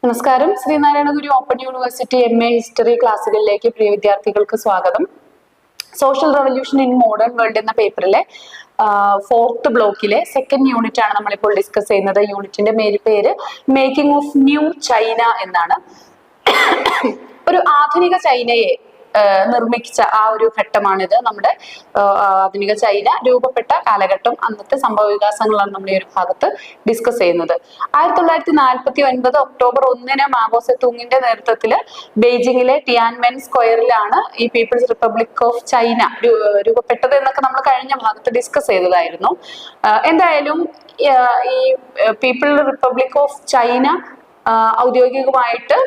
നമസ്കാരം. ശ്രീനാരായണ ഗുരു open university MA history ക്ലാസ്സുകളിലേക്ക് പ്രിയ വിദ്യാർത്ഥികൾക്ക് സ്വാഗതം. Social revolution in modern world എന്ന പേപ്പറിലെ 4th ബ്ലോക്കിലെ 2nd യൂണിറ്റ് ആണ് നമ്മളിപ്പോൾ ഡിസ്കസ് ചെയ്യുന്നത്. യൂണിറ്റിന്റെ പേര് മേക്കിംഗ് ഓഫ് ന്യൂ ചൈന എന്നാണ്. ഒരു ആധുനിക ചൈനയെ നിർമ്മിച്ച ആ ഒരു ഘട്ടമാണിത്. നമ്മുടെ ആധുനിക ചൈന രൂപപ്പെട്ട കാലഘട്ടം, അന്നത്തെ സംഭവ വികാസങ്ങളാണ് നമ്മൾ ഈ ഒരു ഭാഗത്ത് ഡിസ്കസ് ചെയ്യുന്നത്. 1949 ഒക്ടോബർ 1 മാവോ സെതൂങ്ങിന്റെ നേതൃത്വത്തിൽ ബെയ്ജിങ്ങിലെ ടിയാൻമെൻ സ്ക്വയറിലാണ് ഈ പീപ്പിൾസ് റിപ്പബ്ലിക് ഓഫ് ചൈന രൂപപ്പെട്ടത് എന്നൊക്കെ നമ്മൾ കഴിഞ്ഞ ഭാഗത്ത് ഡിസ്കസ് ചെയ്തതായിരുന്നു. എന്തായാലും ഈ പീപ്പിൾ റിപ്പബ്ലിക് ഓഫ് ചൈന ഔദ്യോഗികമായിട്ട്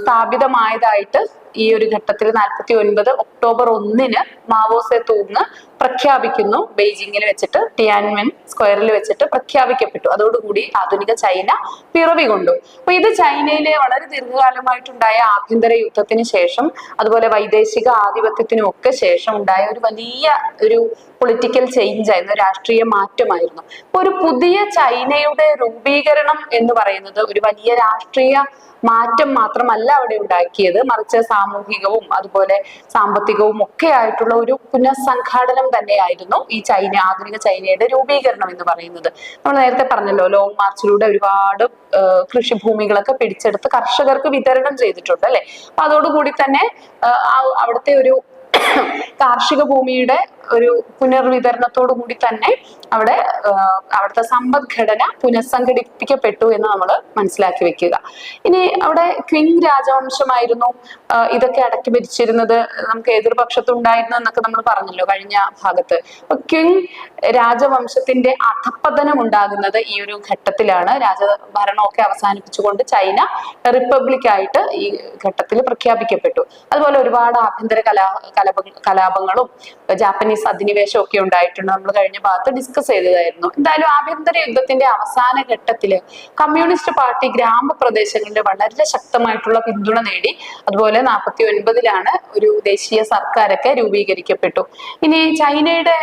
സ്ഥാപിതമായതായിട്ട് ഈ ഒരു ഘട്ടത്തിൽ 49 ഒക്ടോബർ 1 മാവോ സെതൂങ് പ്രഖ്യാപിക്കുന്നു. ബെയ്ജിങ്ങിൽ വെച്ചിട്ട് ടിയാൻമെൻ സ്ക്വയറിൽ വെച്ചിട്ട് പ്രഖ്യാപിക്കപ്പെട്ടു. അതോടുകൂടി ആധുനിക ചൈന പിറവി കൊണ്ടു. അപ്പൊ ഇത് ചൈനയിലെ വളരെ ദീർഘകാലമായിട്ടുണ്ടായ ആഭ്യന്തര യുദ്ധത്തിന് ശേഷം, അതുപോലെ വൈദേശിക ആധിപത്യത്തിനും ഒക്കെ ശേഷം ഉണ്ടായ ഒരു വലിയ ഒരു പൊളിറ്റിക്കൽ ചേഞ്ച് ആയിരുന്നു, രാഷ്ട്രീയ മാറ്റമായിരുന്നു. അപ്പൊ ഒരു പുതിയ ചൈനയുടെ രൂപീകരണം എന്ന് പറയുന്നത് ഒരു വലിയ രാഷ്ട്രീയ മാറ്റം മാത്രമല്ല അവിടെ ഉണ്ടാക്കിയത്, മറിച്ച് സാമൂഹികവും അതുപോലെ സാമ്പത്തികവും ഒക്കെ ആയിട്ടുള്ള ഒരു പുനഃസംഘാടനം തന്നെയായിരുന്നു ഈ ആധുനിക ചൈനയുടെ രൂപീകരണം എന്ന് പറയുന്നത്. നമ്മൾ നേരത്തെ പറഞ്ഞല്ലോ, ലോങ് മാർച്ചിലൂടെ ഒരുപാട് കൃഷിഭൂമികളൊക്കെ പിടിച്ചെടുത്ത് കർഷകർക്ക് വിതരണം ചെയ്തിട്ടുണ്ട് അല്ലെ. അപ്പൊ അതോടുകൂടി തന്നെ അവിടുത്തെ ഒരു കാർഷിക ഭൂമിയുടെ ഒരു പുനർവിതരണത്തോടു കൂടി തന്നെ അവിടുത്തെ സമ്പദ്ഘടന പുനഃസംഘടിപ്പിക്കപ്പെട്ടു എന്ന് നമ്മൾ മനസ്സിലാക്കി വെക്കുക. ഇനി അവിടെ ക്വിങ് രാജവംശമായിരുന്നു ഇതൊക്കെ അടക്കി ഭരിച്ചിരുന്നത്. നമുക്ക് എതിർപക്ഷത്തുണ്ടായിരുന്നു എന്നൊക്കെ നമ്മൾ പറഞ്ഞല്ലോ കഴിഞ്ഞ ഭാഗത്ത്. അപ്പൊ ക്വിങ് രാജവംശത്തിന്റെ അധപ്പതനം ഉണ്ടാകുന്നത് ഈ ഒരു ഘട്ടത്തിലാണ്. രാജഭരണമൊക്കെ അവസാനിപ്പിച്ചുകൊണ്ട് ചൈന റിപ്പബ്ലിക് ആയിട്ട് ഈ ഘട്ടത്തിൽ പ്രഖ്യാപിക്കപ്പെട്ടു. അതുപോലെ ഒരുപാട് ആഭ്യന്തര കലാപങ്ങളും ജാപ്പനീസ് അധിനിവേശം ഒക്കെ ഉണ്ടായിട്ടുണ്ട്. നമ്മൾ കഴിഞ്ഞ ഭാഗത്ത് ഡിസ്കസ് ചെയ്തതായിരുന്നു. എന്തായാലും ആഭ്യന്തര യുദ്ധത്തിന്റെ അവസാന ഘട്ടത്തില് കമ്മ്യൂണിസ്റ്റ് പാർട്ടി ഗ്രാമപ്രദേശങ്ങളിൽ വളരെ ശക്തമായിട്ടുള്ള പിന്തുണ നേടി. അതുപോലെ 49 ഒരു ദേശീയ സർക്കാരൊക്കെ രൂപീകരിക്കപ്പെട്ടു. ഇനി ചൈനയുടെ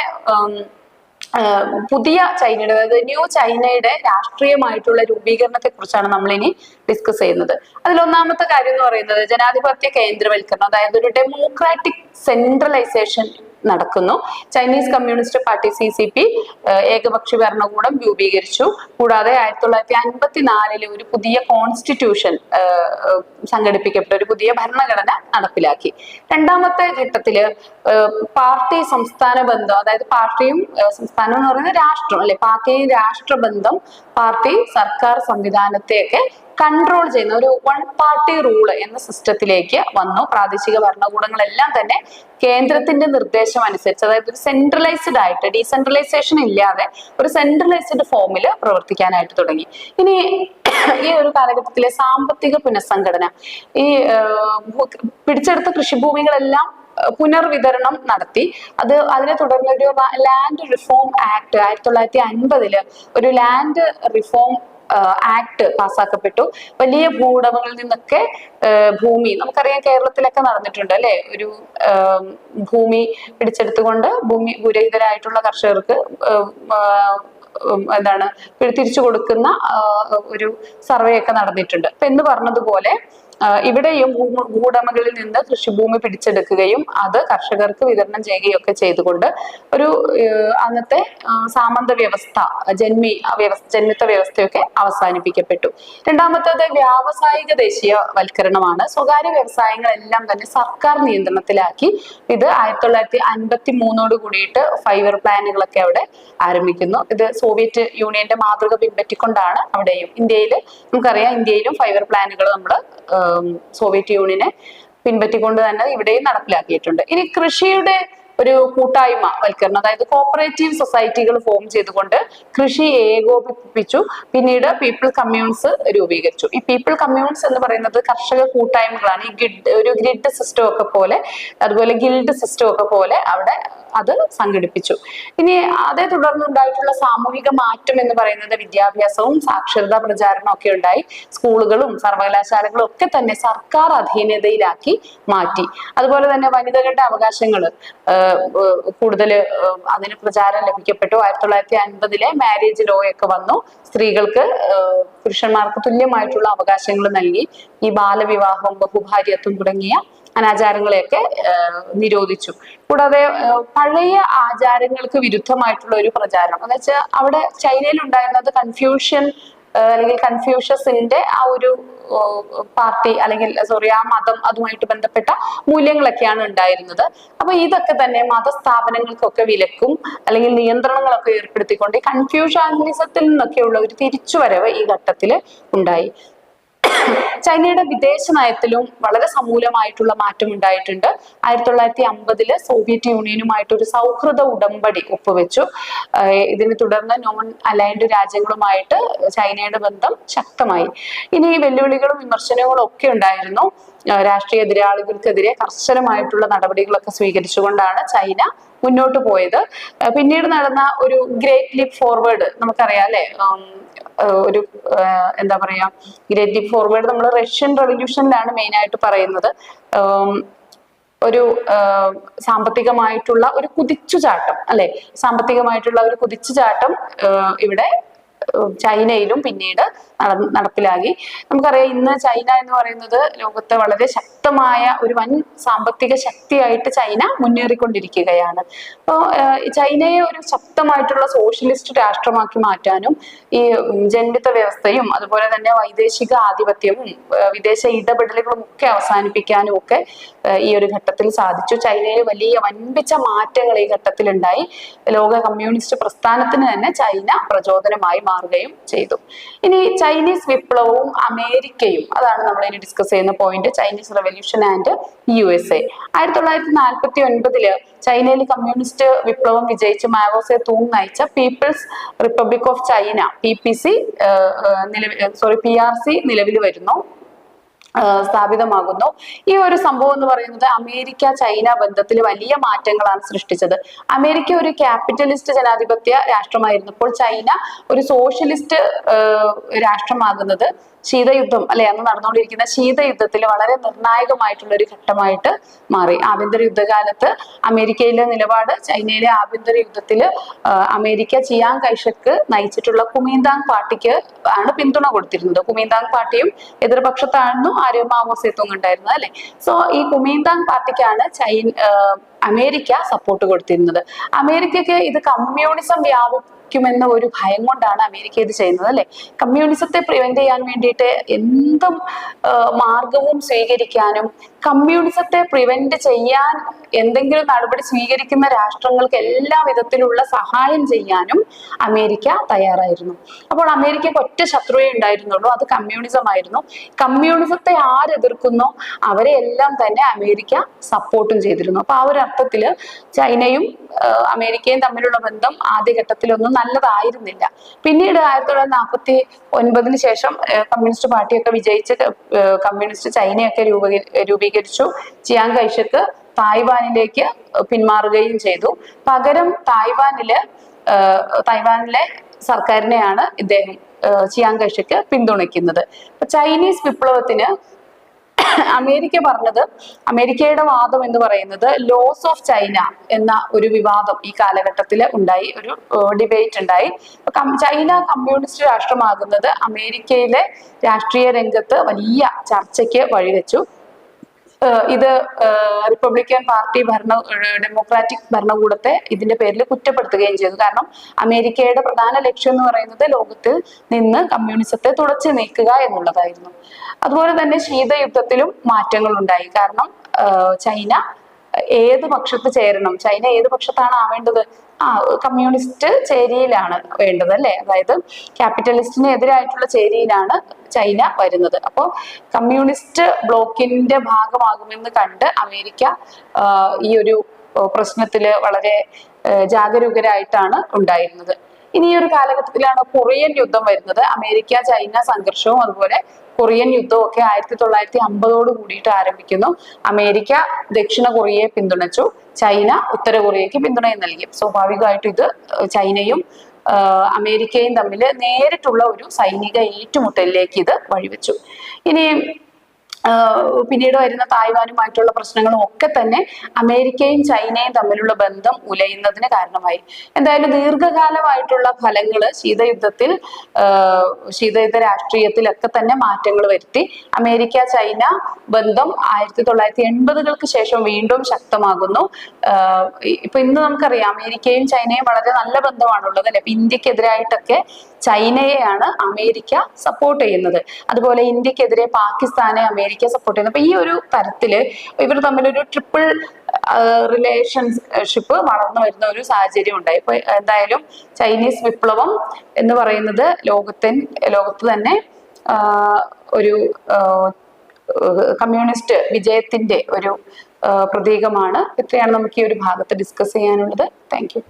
പുതിയ ചൈനയുടെ, അതായത് ന്യൂ ചൈനയുടെ രാഷ്ട്രീയമായിട്ടുള്ള രൂപീകരണത്തെ കുറിച്ചാണ് നമ്മൾ ഇനി ഡിസ്കസ് ചെയ്യുന്നത്. അതിൽ ഒന്നാമത്തെ കാര്യം എന്ന് പറയുന്നത് ജനാധിപത്യ കേന്ദ്രവൽക്കരണം, അതായത് ഒരു ഡെമോക്രാറ്റിക് സെൻട്രലൈസേഷൻ നടക്കുന്നു. ചൈനീസ് കമ്മ്യൂണിസ്റ്റ് പാർട്ടി CCP ഏകപക്ഷീയ ഭരണകൂടം രൂപീകരിച്ചു. കൂടാതെ 1954 ഒരു പുതിയ കോൺസ്റ്റിറ്റ്യൂഷൻ സംഘടിപ്പിക്കപ്പെട്ട ഒരു പുതിയ ഭരണഘടന നടപ്പിലാക്കി. രണ്ടാമത്തെ ഘട്ടത്തില് പാർട്ടി സംസ്ഥാന ബന്ധം, അതായത് പാർട്ടിയും സംസ്ഥാനം എന്ന് പറയുന്നത് രാഷ്ട്രം അല്ലെ, പാർട്ടിയും രാഷ്ട്രബന്ധം പാർട്ടി സർക്കാർ സംവിധാനത്തെയൊക്കെ കൺട്രോൾ ചെയ്യുന്ന ഒരു വൺ പാർട്ടി റൂള് എന്ന സിസ്റ്റത്തിലേക്ക് വന്നു. പ്രാദേശിക ഭരണകൂടങ്ങളെല്ലാം തന്നെ കേന്ദ്രത്തിന്റെ നിർദ്ദേശം അനുസരിച്ച്, അതായത് ഒരു സെൻട്രലൈസ്ഡ് ആയിട്ട്, ഡീസെൻട്രലൈസേഷൻ ഇല്ലാതെ ഒരു സെൻട്രലൈസ്ഡ് ഫോമിൽ പ്രവർത്തിക്കാനായിട്ട് തുടങ്ങി. ഇനി ഈ ഒരു കാലഘട്ടത്തിലെ സാമ്പത്തിക പുനഃസംഘടന, ഈ പിടിച്ചെടുത്ത കൃഷിഭൂമികളെല്ലാം പുനർവിതരണം നടത്തി. അതിനെ തുടർന്ന് ഒരു ലാൻഡ് റിഫോം ആക്ട് 1950 ഒരു ലാൻഡ് റിഫോം ആക്ട് പാസ്സാക്കപ്പെട്ടു. വലിയ ഭൂവുടമകളിൽ നിന്നൊക്കെ ഭൂമി, നമുക്കറിയാം കേരളത്തിലൊക്കെ നടന്നിട്ടുണ്ട് അല്ലെ, ഒരു ഭൂമി പിടിച്ചെടുത്തുകൊണ്ട് ഭൂരഹിതരായിട്ടുള്ള കർഷകർക്ക് തിരിച്ചു കൊടുക്കുന്ന ഒരു സർവേ ഒക്കെ നടന്നിട്ടുണ്ട്. അപ്പൊ എന്ന് പറഞ്ഞതുപോലെ ഇവിടെയും ഭൂവുടമകളിൽ നിന്ന് കൃഷിഭൂമി പിടിച്ചെടുക്കുകയും അത് കർഷകർക്ക് വിതരണം ചെയ്യുകയും ഒക്കെ ചെയ്തുകൊണ്ട് ഒരു അന്നത്തെ സാമന്ത വ്യവസ്ഥ, ജന്മിത്വ വ്യവസ്ഥയൊക്കെ അവസാനിപ്പിക്കപ്പെട്ടു. രണ്ടാമത്തേത് വ്യാവസായിക ദേശീയവൽക്കരണമാണ്. സ്വകാര്യ വ്യവസായങ്ങളെല്ലാം തന്നെ സർക്കാർ നിയന്ത്രണത്തിലാക്കി. ഇത് 1953 കൂടിയിട്ട് ഫൈവർ പ്ലാനുകളൊക്കെ അവിടെ ആരംഭിക്കുന്നു. ഇത് സോവിയറ്റ് യൂണിയന്റെ മാതൃക പിൻപറ്റിക്കൊണ്ടാണ് അവിടെയും. നമുക്കറിയാം ഇന്ത്യയിലും ഫൈവർ പ്ലാനുകൾ നമ്മൾ സോവിയറ്റ് യൂണിയനെ പിൻപറ്റിക്കൊണ്ട് തന്നെ ഇവിടെയും നടപ്പിലാക്കിയിട്ടുണ്ട്. ഇനി കൃഷിയുടെ ഒരു കൂട്ടായ്മ വൽക്കരണം, അതായത് കോപ്പറേറ്റീവ് സൊസൈറ്റികൾ ഫോം ചെയ്തുകൊണ്ട് കൃഷി ഏകോപിപ്പിച്ചു. പിന്നീട് പീപ്പിൾ കമ്മ്യൂൺസ് രൂപീകരിച്ചു. ഈ പീപ്പിൾ കമ്മ്യൂൺസ് എന്ന് പറയുന്നത് കർഷക കൂട്ടായ്മകളാണ്. ഈ ഒരു ഗ്രിഡ് സിസ്റ്റം ഒക്കെ പോലെ, അതുപോലെ ഗിൽഡ് സിസ്റ്റം ഒക്കെ പോലെ അവിടെ അത് സംഘടിപ്പിച്ചു. ഇനി അതേ തുടർന്നുണ്ടായിട്ടുള്ള സാമൂഹിക മാറ്റം എന്ന് പറയുന്നത് വിദ്യാഭ്യാസവും സാക്ഷരതാ പ്രചാരണവും ഒക്കെ ഉണ്ടായി. സ്കൂളുകളും സർവകലാശാലകളും ഒക്കെ തന്നെ സർക്കാർ അധീനതയിലാക്കി മാറ്റി. അതുപോലെ തന്നെ വനിതകളുടെ അവകാശങ്ങൾ കൂടുതൽ അതിന് പ്രചാരം ലഭിക്കപ്പെട്ടു. 1950 മാരേജ് ലോ ഒക്കെ വന്നു. സ്ത്രീകൾക്ക് പുരുഷന്മാർക്ക് തുല്യമായിട്ടുള്ള അവകാശങ്ങൾ നൽകി. ഈ ബാലവിവാഹം, ബഹുഭാര്യത്വം തുടങ്ങിയ അനാചാരങ്ങളെയൊക്കെ നിരോധിച്ചു. കൂടാതെ പഴയ ആചാരങ്ങൾക്ക് വിരുദ്ധമായിട്ടുള്ള ഒരു പ്രചാരണം എന്ന് വെച്ചാൽ അവിടെ ചൈനയിൽ ഉണ്ടായിരുന്നത് കൺഫ്യൂഷൻ അല്ലെങ്കിൽ കൺഫ്യൂഷ്യസിന്റെ ആ ഒരു പാർട്ടി അല്ലെങ്കിൽ ആ മതം, അതുമായിട്ട് ബന്ധപ്പെട്ട മൂല്യങ്ങളൊക്കെയാണ് ഉണ്ടായിരുന്നത്. അപ്പൊ ഇതൊക്കെ തന്നെ മതസ്ഥാപനങ്ങൾക്കൊക്കെ വിലക്കും അല്ലെങ്കിൽ നിയന്ത്രണങ്ങളൊക്കെ ഏർപ്പെടുത്തിക്കൊണ്ട് ഈ കൺഫ്യൂഷനിസത്തിൽ നിന്നൊക്കെയുള്ള ഒരു തിരിച്ചുവരവ് ഈ ഘട്ടത്തിൽ ഉണ്ടായി. ചൈനയുടെ വിദേശ നയത്തിലും വളരെ സമൂലമായിട്ടുള്ള മാറ്റം ഉണ്ടായിട്ടുണ്ട്. 1950 സോവിയറ്റ് യൂണിയനുമായിട്ട് ഒരു സൗഹൃദ ഉടമ്പടി ഒപ്പുവെച്ചു. ഇതിനെ തുടർന്ന് നോൺ അലൈൻഡ് രാജ്യങ്ങളുമായിട്ട് ചൈനയുടെ ബന്ധം ശക്തമായി. ഇനി വെല്ലുവിളികളും വിമർശനങ്ങളും ഒക്കെ ഉണ്ടായിരുന്നു. രാഷ്ട്രീയ എതിരാളികൾക്കെതിരെ കർശനമായിട്ടുള്ള നടപടികളൊക്കെ സ്വീകരിച്ചുകൊണ്ടാണ് ചൈന മുന്നോട്ട് പോയത്. പിന്നീട് നടന്ന ഒരു ഗ്രേറ്റ് ലീപ്പ് ഫോർവേഡ് നമുക്കറിയാം അല്ലെ. ഒരു എന്താ പറയാ, ഗ്രേറ്റ് ലീപ്പ് ഫോർവേഡ് നമ്മൾ റഷ്യൻ റവല്യൂഷനിലാണ് മെയിൻ ആയിട്ട് പറയുന്നത്. ഒരു സാമ്പത്തികമായിട്ടുള്ള ഒരു കുതിച്ചുചാട്ടം അല്ലെ, സാമ്പത്തികമായിട്ടുള്ള ഒരു കുതിച്ചുചാട്ടം ഇവിടെ ചൈനയിലും പിന്നീട് നടപ്പിലാക്കി. നമുക്കറിയാം ഇന്ന് ചൈന എന്ന് പറയുന്നത് ലോകത്തെ വളരെ ശക്തമായ ഒരു വൻ സാമ്പത്തിക ശക്തിയായിട്ട് ചൈന മുന്നേറിക്കൊണ്ടിരിക്കുകയാണ്. അപ്പോൾ ചൈനയെ ഒരു ശക്തമായിട്ടുള്ള സോഷ്യലിസ്റ്റ് രാഷ്ട്രമാക്കി മാറ്റാനും ഈ ജന്മിത്ത വ്യവസ്ഥയും അതുപോലെ തന്നെ വൈദേശിക ആധിപത്യവും വിദേശ ഇടപെടലുകളും ഒക്കെ അവസാനിപ്പിക്കാനും ഒക്കെ ഈ ഒരു ഘട്ടത്തിൽ സാധിച്ചു. ചൈനയിൽ വലിയ വൻപിച്ച മാറ്റങ്ങൾ ഈ ഘട്ടത്തിൽ ഉണ്ടായി. ലോക കമ്മ്യൂണിസ്റ്റ് പ്രസ്ഥാനത്തിന് തന്നെ ചൈന പ്രചോദനമായി മാറുകയും ചെയ്തു. ഇനി ചൈനീസ് വിപ്ലവവും അമേരിക്കയും, അതാണ് നമ്മൾ ഇനി ഡിസ്കസ് ചെയ്യുന്ന point. Chinese revolution and USA. 1949 ചൈനയിൽ കമ്മ്യൂണിസ്റ്റ് വിപ്ലവം വിജയിച്ച് മാവോ സേ തൂങ് നയിച്ച people's republic of China PRC നിലവിൽ വരുന്നു, സ്ഥാപിതമാകുന്നു. ഈ ഒരു സംഭവം എന്ന് പറയുന്നത് അമേരിക്ക ചൈന ബന്ധത്തിൽ വലിയ മാറ്റങ്ങളാണ് സൃഷ്ടിച്ചത്. അമേരിക്ക ഒരു ക്യാപിറ്റലിസ്റ്റ് ജനാധിപത്യ രാഷ്ട്രമായിരുന്നപ്പോൾ ചൈന ഒരു സോഷ്യലിസ്റ്റ് രാഷ്ട്രമാകുന്നത് ശീതയുദ്ധം അല്ലെ, അന്ന് നടന്നുകൊണ്ടിരിക്കുന്ന ശീതയുദ്ധത്തിൽ വളരെ നിർണായകമായിട്ടുള്ള ഒരു ഘട്ടമായിട്ട് മാറി. ആഭ്യന്തര യുദ്ധകാലത്ത് അമേരിക്കയിലെ നിലപാട് ചൈനയിലെ ആഭ്യന്തര യുദ്ധത്തിൽ അമേരിക്ക ചിയാങ് കൈഷക്ക് നയിച്ചിട്ടുള്ള കുമീന്താങ് പാർട്ടിക്ക് ആണ് പിന്തുണ കൊടുത്തിരുന്നത്. കുമീന്താങ് പാർട്ടിയും എതിർപക്ഷത്തായിരുന്നു മാവോ സേ തൂങ് ഉണ്ടായിരുന്നത് അല്ലെ. സോ ഈ കുമീന്താങ് പാർട്ടിക്കാണ് അമേരിക്ക സപ്പോർട്ട് കൊടുത്തിരുന്നത്. അമേരിക്കക്ക് ഇത് കമ്മ്യൂണിസം വ്യാപിക്കുമെന്ന ഒരു ഭയം കൊണ്ടാണ് അമേരിക്ക ഇത് ചെയ്യുന്നത് അല്ലെ. കമ്മ്യൂണിസത്തെ പ്രിവെന്റ് ചെയ്യാൻ വേണ്ടിയിട്ട് എന്തും മാർഗവും സ്വീകരിക്കാനും കമ്മ്യൂണിസത്തെ പ്രിവെന്റ് ചെയ്യാൻ എന്തെങ്കിലും നടപടി സ്വീകരിക്കുന്ന രാഷ്ട്രങ്ങൾക്ക് എല്ലാ വിധത്തിലുള്ള സഹായം ചെയ്യാനും അമേരിക്ക തയ്യാറായിരുന്നു. അപ്പോൾ അമേരിക്കക്ക് ഒറ്റ ശത്രുവേ ഉണ്ടായിരുന്നുള്ളൂ, അത് കമ്മ്യൂണിസം ആയിരുന്നു. കമ്മ്യൂണിസത്തെ ആരെതിർക്കുന്നോ അവരെ എല്ലാം തന്നെ അമേരിക്ക സപ്പോർട്ടും ചെയ്തിരുന്നു. അപ്പൊ ആ ഒരു അർത്ഥത്തില് ചൈനയും അമേരിക്കയും തമ്മിലുള്ള ബന്ധം ആദ്യഘട്ടത്തിലൊന്നും നല്ലതായിരുന്നില്ല. പിന്നീട് 1949 ശേഷം കമ്മ്യൂണിസ്റ്റ് പാർട്ടിയൊക്കെ വിജയിച്ച് കമ്മ്യൂണിസ്റ്റ് ചൈനയൊക്കെ രൂപീകരിച്ചു. ചിയാങ് കൈഷക്ക് തായ്വാനിലേക്ക് പിന്മാറുകയും ചെയ്തു. പകരം തായ്വാനിലെ സർക്കാരിനെയാണ് ഇദ്ദേഹം ചിയാങ് കൈഷക്ക് പിന്തുണയ്ക്കുന്നത്. ചൈനീസ് വിപ്ലവത്തിന് അമേരിക്ക പറഞ്ഞത്, അമേരിക്കയുടെ വാദം എന്ന് പറയുന്നത് ലോസ് ഓഫ് ചൈന എന്ന ഒരു വിവാദം ഈ കാലഘട്ടത്തിൽ ഉണ്ടായി, ഒരു ഡിബേറ്റ് ഉണ്ടായി. ചൈന കമ്മ്യൂണിസ്റ്റ് രാഷ്ട്രമാകുന്നത് അമേരിക്കയിലെ രാഷ്ട്രീയ രംഗത്ത് വലിയ ചർച്ചയ്ക്ക് വഴിവെച്ചു. ഇത് റിപ്പബ്ലിക്കൻ പാർട്ടി ഡെമോക്രാറ്റിക് ഭരണകൂടത്തെ ഇതിന്റെ പേരിൽ കുറ്റപ്പെടുത്തുകയും ചെയ്തു. കാരണം അമേരിക്കയുടെ പ്രധാന ലക്ഷ്യം എന്ന് പറയുന്നത് ലോകത്തിൽ നിന്ന് കമ്മ്യൂണിസത്തെ തുടച്ചു നീക്കുക എന്നുള്ളതായിരുന്നു. അതുപോലെ തന്നെ ശീതയുദ്ധത്തിലും മാറ്റങ്ങൾ ഉണ്ടായി. കാരണം ചൈന ഏത് പക്ഷത്ത് ചേരണം, ചൈന ഏത് പക്ഷത്താണ് ആവേണ്ടത്, കമ്മ്യൂണിസ്റ്റ് ചേരിയിലാണ് വേണ്ടത് അല്ലെ. അതായത് ക്യാപിറ്റലിസ്റ്റിന് എതിരായിട്ടുള്ള ചേരിയിലാണ് ചൈന വരുന്നത്. അപ്പോൾ കമ്മ്യൂണിസ്റ്റ് ബ്ലോക്കിന്റെ ഭാഗമാകുമെന്ന് കണ്ട് അമേരിക്ക ഈ ഒരു പ്രശ്നത്തില് വളരെ ജാഗരൂകരായിട്ടാണ് ഉണ്ടായിരുന്നത്. ഇനി ഈ ഒരു കാലഘട്ടത്തിലാണ് കൊറിയൻ യുദ്ധം വരുന്നത്. അമേരിക്ക ചൈന സംഘർഷവും അതുപോലെ കൊറിയൻ യുദ്ധവും ഒക്കെ 1950 കൂടിയിട്ട് ആരംഭിക്കുന്നു. അമേരിക്ക ദക്ഷിണ കൊറിയയെ പിന്തുണച്ചു, ചൈന ഉത്തര കൊറിയയ്ക്ക് പിന്തുണയും നൽകി. സ്വാഭാവികമായിട്ടും ഇത് ചൈനയും അമേരിക്കയും തമ്മിൽ നേരിട്ടുള്ള ഒരു സൈനിക ഏറ്റുമുട്ടലിലേക്ക് ഇത് വഴിവെച്ചു. ഇനി പിന്നീട് വരുന്ന തായ്വാനുമായിട്ടുള്ള പ്രശ്നങ്ങളും ഒക്കെ തന്നെ അമേരിക്കയും ചൈനയും തമ്മിലുള്ള ബന്ധം ഉലയുന്നതിന് കാരണമായി. എന്തായാലും ദീർഘകാലമായിട്ടുള്ള ഫലങ്ങള് ശീതയുദ്ധ രാഷ്ട്രീയത്തിലൊക്കെ തന്നെ മാറ്റങ്ങൾ വരുത്തി. അമേരിക്ക ചൈന ബന്ധം 1980-കൾക്ക് ശേഷം വീണ്ടും ശക്തമാകുന്നു. ഇപ്പൊ ഇന്ന് നമുക്കറിയാം അമേരിക്കയും ചൈനയും വളരെ നല്ല ബന്ധമാണുള്ളത് അല്ലെ. ഇന്ത്യക്കെതിരായിട്ടൊക്കെ ചൈനയെയാണ് അമേരിക്ക സപ്പോർട്ട് ചെയ്യുന്നത്. അതുപോലെ ഇന്ത്യക്കെതിരെ പാകിസ്ഥാനെ അമേരിക്ക സപ്പോർട്ട് ചെയ്യുന്നത്. അപ്പൊ ഈ ഒരു തരത്തില് ഇവർ തമ്മിലൊരു ട്രിപ്പിൾ റിലേഷൻഷിപ്പ് വളർന്നു വരുന്ന ഒരു സാഹചര്യം ഉണ്ടായി. ഇപ്പൊ എന്തായാലും ചൈനീസ് വിപ്ലവം എന്ന് പറയുന്നത് ലോകത്ത് തന്നെ ഒരു കമ്മ്യൂണിസ്റ്റ് വിജയത്തിന്റെ ഒരു പ്രതീകമാണ്. ഇത്രയാണ് നമുക്ക് ഈ ഒരു ഭാഗത്ത് ഡിസ്കസ് ചെയ്യാനുള്ളത്. Thank you.